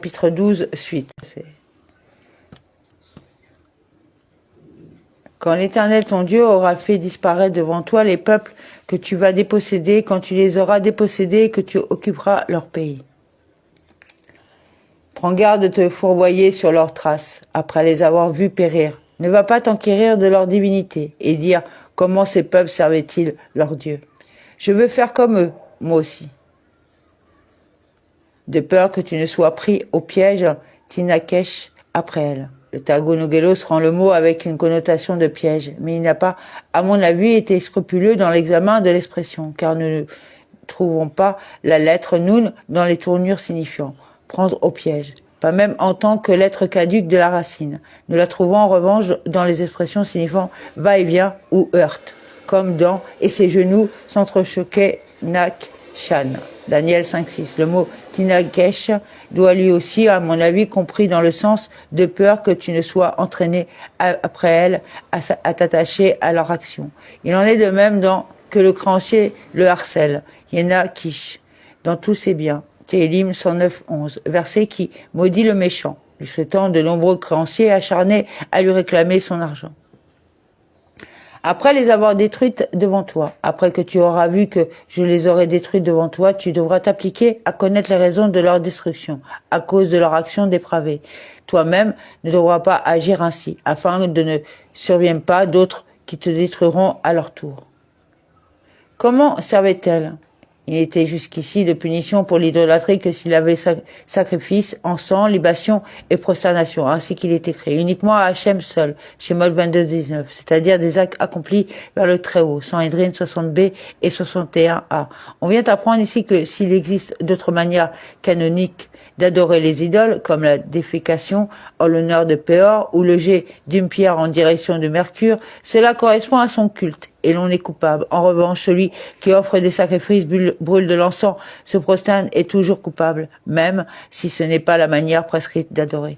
Chapitre 12, suite. Quand l'Éternel ton Dieu aura fait disparaître devant toi les peuples que tu vas déposséder, quand tu les auras dépossédés, que tu occuperas leur pays. Prends garde de te fourvoyer sur leurs traces, après les avoir vus périr. Ne va pas t'enquérir de leur divinité et dire comment ces peuples servaient-ils leur Dieu. Je veux faire comme eux, moi aussi. De peur que tu ne sois pris au piège, Tinakesh après elle. Le Targonogelos rend le mot avec une connotation de piège, mais il n'a pas, à mon avis, été scrupuleux dans l'examen de l'expression, car nous ne trouvons pas la lettre nun dans les tournures signifiant prendre au piège, pas même en tant que lettre caduque de la racine. Nous la trouvons en revanche dans les expressions signifiant va-et-vient ou heurte, comme dans et ses genoux s'entrechoquaient nak shan. Daniel 5.6. Le mot Tinakesh doit lui aussi, à mon avis, compris dans le sens de peur que tu ne sois entraîné après elle à t'attacher à leur action. Il en est de même que le créancier le harcèle. Yena Kish, dans tous ses biens. Télim 109.11. Verset qui maudit le méchant, lui souhaitant de nombreux créanciers acharnés à lui réclamer son argent. Après les avoir détruites devant toi, après que tu auras vu que je les aurai détruites devant toi, tu devras t'appliquer à connaître les raisons de leur destruction, à cause de leur action dépravée. Toi-même ne devras pas agir ainsi, afin que ne surviennent pas d'autres qui te détruiront à leur tour. Comment servait-elle ? Il était jusqu'ici de punition pour l'idolâtrie que s'il avait sacrifice, encens, libation et prosternation, ainsi qu'il est écrit, uniquement à Hachem seul, Shemot 22-19, c'est-à-dire des actes accomplis vers le Très-Haut, 100 Edrin 60b et 61a. On vient apprendre ici que s'il existe d'autres manières canoniques d'adorer les idoles, comme la défécation en l'honneur de Péor ou le jet d'une pierre en direction de Mercure, cela correspond à son culte et l'on est coupable. En revanche, celui qui offre des sacrifices, brûle de l'encens, se prosterne est toujours coupable, même si ce n'est pas la manière prescrite d'adorer.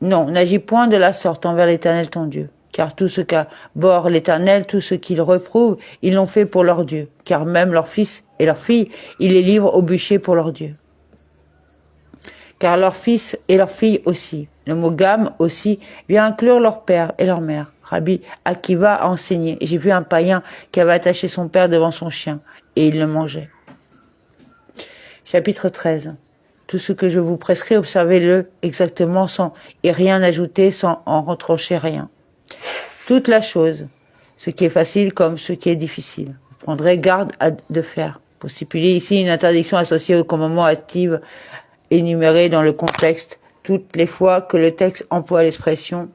Non, n'agis point de la sorte envers l'Éternel ton Dieu, car tout ce qu'abhorre l'Éternel, tout ce qu'il reprouve, ils l'ont fait pour leur Dieu, car même leurs fils et leurs filles, ils les livrent au bûcher pour leur Dieu. Car leurs fils et leurs filles aussi, le mot gamme aussi, vient inclure leur père et leur mère. Rabbi Akiva a enseigné. J'ai vu un païen qui avait attaché son père devant son chien, et il le mangeait. Chapitre 13. Tout ce que je vous prescris, observez-le exactement sans y rien ajouter, sans en retrancher rien. Toute la chose, ce qui est facile comme ce qui est difficile. Vous prendrez garde de faire. Pour stipuler ici une interdiction associée au commandement actif énuméré dans le contexte toutes les fois que le texte emploie l'expression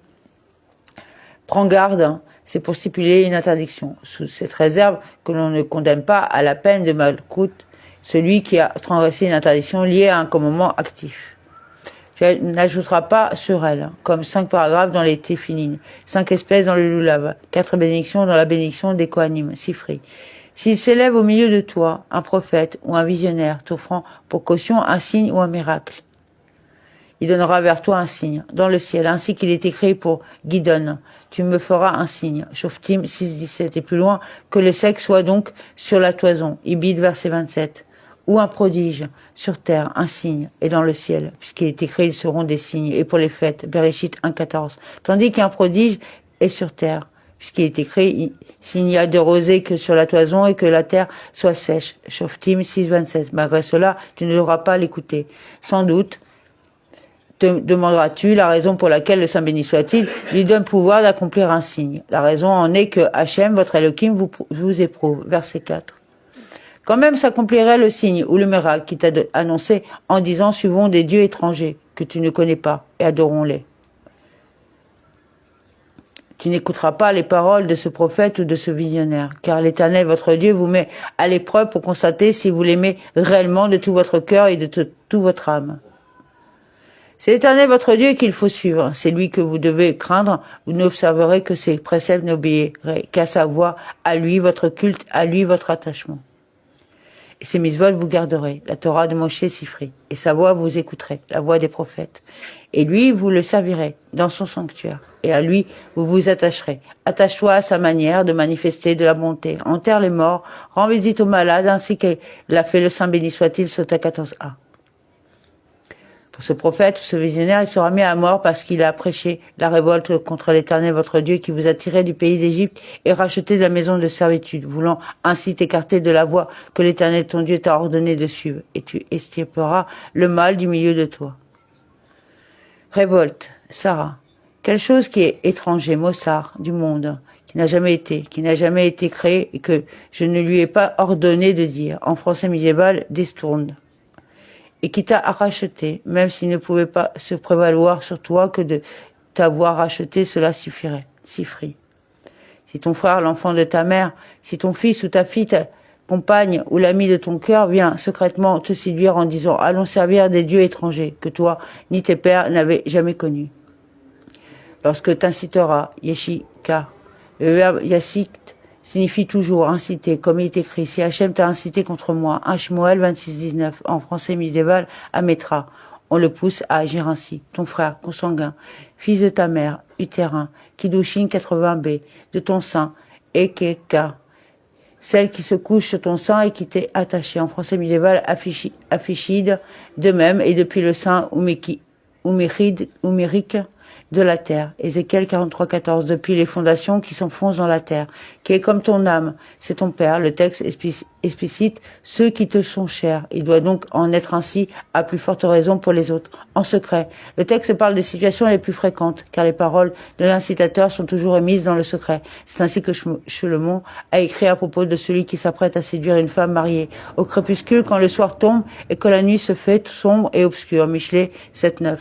« prends garde », c'est pour stipuler une interdiction, sous cette réserve que l'on ne condamne pas à la peine de malcoute celui qui a transgressé une interdiction liée à un commandement actif. Tu n'ajouteras pas sur elle, comme 5 paragraphes dans les Téphilines, 5 espèces dans le Lulav, 4 bénédictions dans la bénédiction des Kohanim, Sifri. S'il s'élève au milieu de toi un prophète ou un visionnaire t'offrant pour caution un signe ou un miracle, il donnera vers toi un signe dans le ciel, ainsi qu'il est écrit pour Gidon. Tu me feras un signe. Shoftim 6.17. Et plus loin, que le sexe soit donc sur la toison. Ibid verset 27. Ou un prodige sur terre, un signe, et dans le ciel, puisqu'il est écrit, ils seront des signes. Et pour les fêtes, Bereshit 1.14. Tandis qu'un prodige est sur terre, puisqu'il est écrit, s'il n'y a de rosée que sur la toison et que la terre soit sèche. Shoftim 6.27. Malgré cela, tu ne devras pas l'écouter. Sans doute, te demanderas-tu la raison pour laquelle le Saint béni soit-il lui donne pouvoir d'accomplir un signe. La raison en est que Hachem, votre Elohim, vous éprouve. Verset 4. Quand même s'accomplirait le signe ou le miracle qui t'a annoncé en disant suivons des dieux étrangers que tu ne connais pas et adorons-les. Tu n'écouteras pas les paroles de ce prophète ou de ce visionnaire, car l'Éternel, votre Dieu, vous met à l'épreuve pour constater si vous l'aimez réellement de tout votre cœur et de tout votre âme. C'est l'Éternel, votre Dieu, qu'il faut suivre. C'est lui que vous devez craindre. Vous n'observerez que ses préceptes, n'obéirez qu'à sa voix, à lui votre culte, à lui votre attachement. Et ses mitzvot vous garderez, la Torah de Moshe Sifri, et sa voix vous écouterez, la voix des prophètes. Et lui, vous le servirez dans son sanctuaire, et à lui, vous vous attacherez. Attache-toi à sa manière de manifester de la bonté. Enterre les morts, rends visite aux malades, ainsi qu'il l'a fait le Saint béni soit-il, Sota 14a. Pour ce prophète ou ce visionnaire, il sera mis à mort parce qu'il a prêché la révolte contre l'Éternel votre Dieu qui vous a tiré du pays d'Égypte et racheté de la maison de servitude, voulant ainsi t'écarter de la voie que l'Éternel ton Dieu t'a ordonné de suivre, et tu extirperas le mal du milieu de toi. Révolte, Sarah. Quelque chose qui est étranger, maussard, du monde, qui n'a jamais été créé et que je ne lui ai pas ordonné de dire. En français médiéval, destourne. Et qui t'a racheté, même s'il ne pouvait pas se prévaloir sur toi que de t'avoir racheté, cela suffirait. Si ton frère, l'enfant de ta mère, si ton fils ou ta fille, ta compagne ou l'ami de ton cœur vient secrètement te séduire en disant « Allons servir des dieux étrangers que toi ni tes pères n'avaient jamais connus ». Lorsque t'incitera, Yeshika, le verbe yassikt signifie toujours inciter, comme il est écrit. Si Hachem t'a incité contre moi, 1 Shmuel 26-19, en français médiéval, Ametra, on le pousse à agir ainsi. Ton frère, consanguin, fils de ta mère, utérin, Kiddushin 80b, de ton sein, Ekeka, celle qui se couche sur ton sein et qui t'est attachée. En français médiéval, Afichide, de même, et depuis le sein, Umirik, de la terre. Ézéchiel 43-14, depuis les fondations qui s'enfoncent dans la terre, qui est comme ton âme, c'est ton père. Le texte explicite ceux qui te sont chers. Il doit donc en être ainsi à plus forte raison pour les autres, en secret. Le texte parle des situations les plus fréquentes, car les paroles de l'incitateur sont toujours émises dans le secret. C'est ainsi que Chelomon a écrit à propos de celui qui s'apprête à séduire une femme mariée. Au crépuscule, quand le soir tombe et que la nuit se fait sombre et obscure. Michelet 7-9.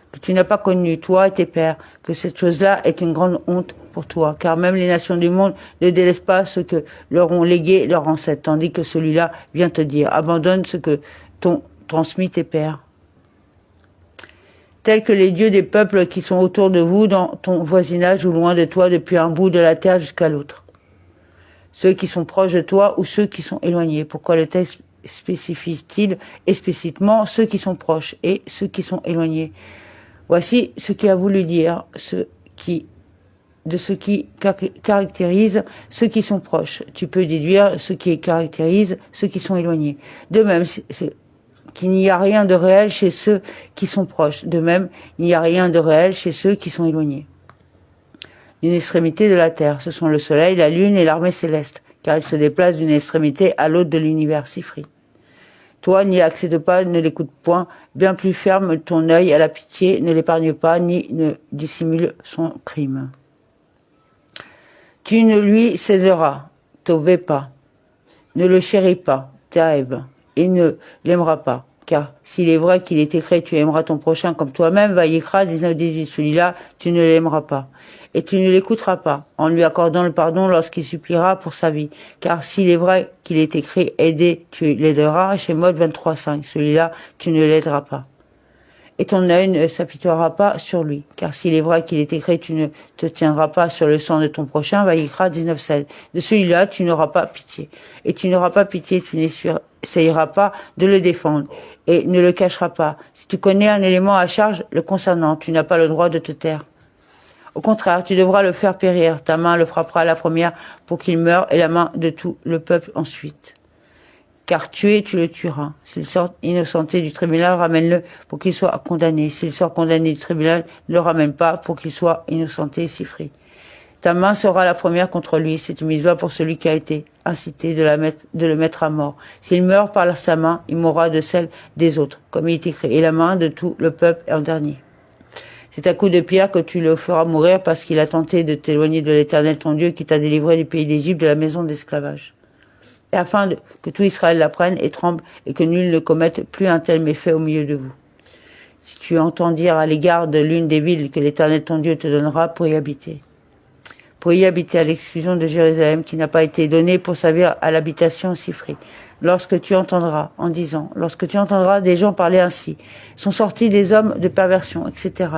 Que tu n'as pas connu, toi et tes pères, que cette chose-là est une grande honte pour toi, car même les nations du monde ne délaissent pas ce que leur ont légué leurs ancêtres, tandis que celui-là vient te dire, abandonne ce que t'ont transmis tes pères. Tels que les dieux des peuples qui sont autour de vous, dans ton voisinage ou loin de toi, depuis un bout de la terre jusqu'à l'autre. Ceux qui sont proches de toi ou ceux qui sont éloignés. Pourquoi le texte spécifie-t-il explicitement ceux qui sont proches et ceux qui sont éloignés? Voici ce qu'il a voulu dire, ce qui caractérise ceux qui sont proches. Tu peux déduire ce qui caractérise ceux qui sont éloignés. De même, qu'il n'y a rien de réel chez ceux qui sont proches. De même, il n'y a rien de réel chez ceux qui sont éloignés. D'une extrémité de la terre, ce sont le soleil, la lune et l'armée céleste, car ils se déplacent d'une extrémité à l'autre de l'univers Sifri. Toi, n'y accède pas, ne l'écoute point, bien plus ferme ton œil à la pitié, ne l'épargne pas, ni ne dissimule son crime. Tu ne lui céderas, t'obéis pas, ne le chéris pas, Taïb, et ne l'aimeras pas. Car s'il est vrai qu'il est écrit, tu aimeras ton prochain comme toi-même, Vaïkra 19-18, celui-là, tu ne l'aimeras pas. Et tu ne l'écouteras pas, en lui accordant le pardon lorsqu'il suppliera pour sa vie. Car s'il est vrai qu'il est écrit, aider, tu l'aideras, Shemot 23-5, celui-là, tu ne l'aideras pas. Et ton œil ne s'apitoiera pas sur lui. Car s'il est vrai qu'il est écrit, tu ne te tiendras pas sur le sang de ton prochain, Vaïkra 19-16. De celui-là, tu n'auras pas pitié. Et tu n'auras pas pitié, tu n'essayeras pas de le défendre. Et ne le cacheras pas. Si tu connais un élément à charge le concernant, tu n'as pas le droit de te taire. Au contraire, tu devras le faire périr. Ta main le frappera la première pour qu'il meure et la main de tout le peuple ensuite. Car tuer, tu le tueras. S'il sort innocenté du tribunal, ramène-le pour qu'il soit condamné. S'il sort condamné du tribunal, ne le ramène pas pour qu'il soit innocenté, Sifri. Ta main sera la première contre lui. C'est une mitzvah pour celui qui a été incité de le mettre à mort. S'il meurt par sa main, il mourra de celle des autres, comme il est écrit. Et la main de tout le peuple est en dernier. C'est à coup de pierre que tu le feras mourir parce qu'il a tenté de t'éloigner de l'Éternel ton Dieu qui t'a délivré du pays d'Égypte, de la maison d'esclavage. Et afin que tout Israël l'apprenne et tremble et que nul ne commette plus un tel méfait au milieu de vous. Si tu entends dire à l'égard de l'une des villes que l'Éternel ton Dieu te donnera pour y habiter. Pour y habiter à l'exclusion de Jérusalem qui n'a pas été donnée pour servir à l'habitation Sifri. Lorsque tu entendras des gens parler ainsi, sont sortis des hommes de perversion, etc.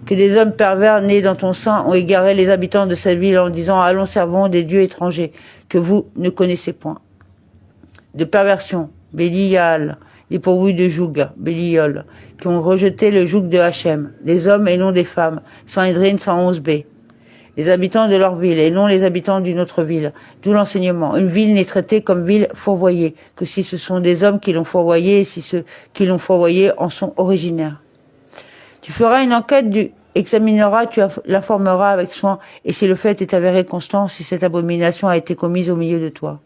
Que des hommes pervers nés dans ton sein ont égaré les habitants de cette ville en disant « Allons servons des dieux étrangers que vous ne connaissez point ». De perversion, Bélial, dépourvus de joug, Béliol, qui ont rejeté le joug de Hachem, des hommes et non des femmes, Sanhédrin 111b. les habitants de leur ville et non les habitants d'une autre ville. D'où l'enseignement. Une ville n'est traitée comme ville fourvoyée que si ce sont des hommes qui l'ont fourvoyée et si ceux qui l'ont fourvoyée en sont originaires. Tu feras une enquête examineras, tu l'informeras avec soin, et si le fait est avéré constant, si cette abomination a été commise au milieu de toi.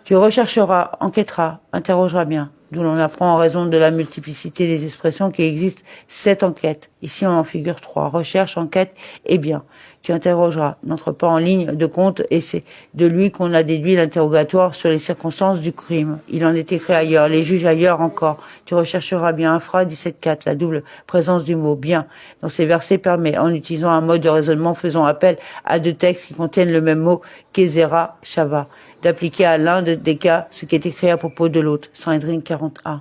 Tu rechercheras, enquêteras, interrogeras bien, d'où l'on apprend en raison de la multiplicité des expressions qui existent 7 enquêtes. Ici, on en figure 3. Recherche, enquête et bien. Tu interrogeras, n'entre pas en ligne de compte, et c'est de lui qu'on a déduit l'interrogatoire sur les circonstances du crime. Il en est écrit ailleurs, les juges ailleurs encore. Tu rechercheras bien. Infra 17.4, la double présence du mot bien dans ces versets permet, en utilisant un mode de raisonnement faisant appel à 2 textes qui contiennent le même mot, Kezera, Shava, d'appliquer à l'un des cas ce qui est écrit à propos de l'autre. Sanhedrin 40a.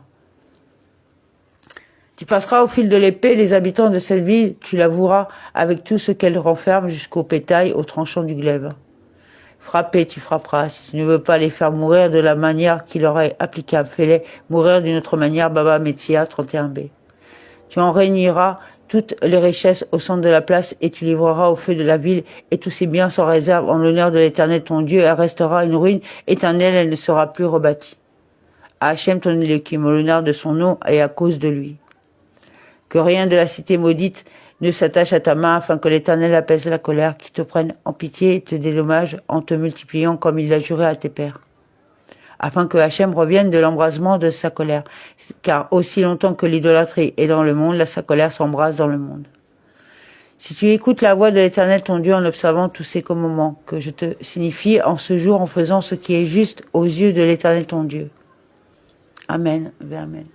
Tu passeras au fil de l'épée les habitants de cette ville, tu l'avoueras avec tout ce qu'elle renferme jusqu'au pétail, au tranchant du glaive. Frapper, tu frapperas. Si tu ne veux pas les faire mourir de la manière qui leur est applicable, fais-les mourir d'une autre manière. Baba Metzia 31b. Tu en réuniras toutes les richesses au centre de la place et tu livreras au feu de la ville et tous ses biens sans réserve en l'honneur de l'Éternel ton Dieu. Elle restera une ruine éternelle, elle ne sera plus rebâtie. À Hachem ton Elohim, au l'honneur de son nom et à cause de lui. Que rien de la cité maudite ne s'attache à ta main afin que l'Éternel apaise la colère, qui te prenne en pitié et te dédommage en te multipliant comme il l'a juré à tes pères. Afin que Hachem revienne de l'embrasement de sa colère. Car aussi longtemps que l'idolâtrie est dans le monde, sa colère s'embrase dans le monde. Si tu écoutes la voix de l'Éternel ton Dieu en observant tous ces commandements que je te signifie en ce jour en faisant ce qui est juste aux yeux de l'Éternel ton Dieu. Amen. Amen.